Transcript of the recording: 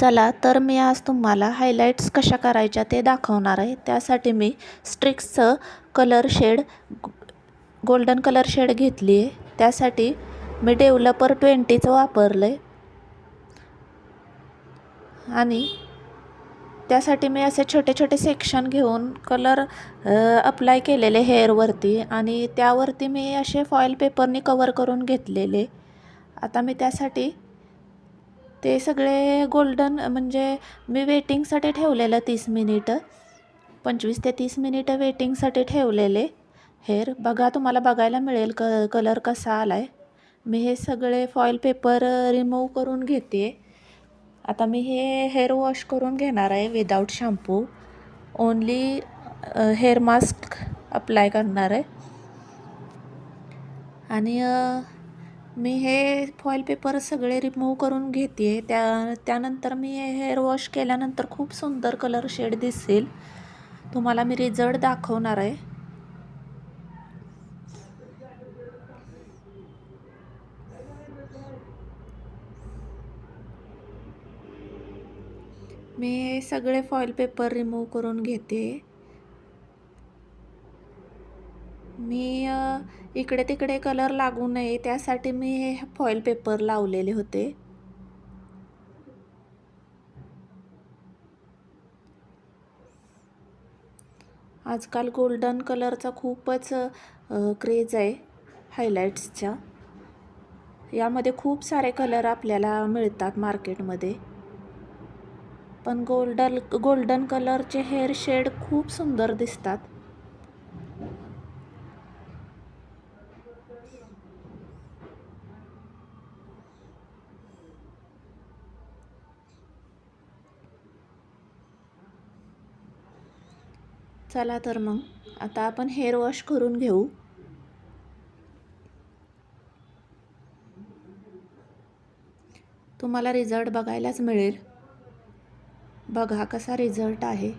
चला तर मी आज तुम्हाला हायलाइट्स कशा करायच्या ते दाखवणार आहे. त्यासाठी मी स्ट्रिक्सचं colour shade golden colour shade घेतली आहे. त्यासाठी मी डेव्हलपर 20चं वापरलं आहे आणि त्यासाठी मी असे छोटे छोटे सेक्शन घेऊन कलर अप्लाय केलेले हेअरवरती आणि त्यावरती मी असे फॉईल पेपरनी कवर करून घेतलेले. आता मी त्यासाठी ते सगळे गोल्डन म्हणजे मी वेटिंगसाठी ठेवलेलं 30 मिनिटं 25 ते 30 मिनिटं वेटिंगसाठी ठेवलेले हेअर. बघा तुम्हाला बघायला मिळेल कलर कसा आला आहे. मी हे सगळे फॉईल पेपर रिमूव्ह करून घेते. आता मी हे हेअर वॉश करून घेणार आहे without shampoo. Only hair mask apply करणार आहे आणि मी हे फॉईल पेपर सगळे रिमूव्ह करून घेते. त्यानंतर मी हे हेअर वॉश केल्यानंतर खूप सुंदर कलर शेड दिसेल. तुम्हाला मी रिझल्ट दाखवणार आहे. मी हे सगळे फॉईल पेपर रिमूव्ह करून घेते. मी इकडे तिकडे कलर लागू नये त्यासाठी मी हे फॉईल पेपर लावलेले होते. आजकाल गोल्डन कलरचा खूपच क्रेज आहे हायलाइट्सच्या. यामध्ये खूप सारे कलर आपल्याला मिळतात मार्केटमध्ये, पण गोल्डन कलरचे हेअर शेड खूप सुंदर दिसतात. चला तर मग आता आपण हेअर वॉश करून घेऊ. तुम्हाला रिझल्ट बघायलाच मिळेल. बघा कसा रिझल्ट आहे.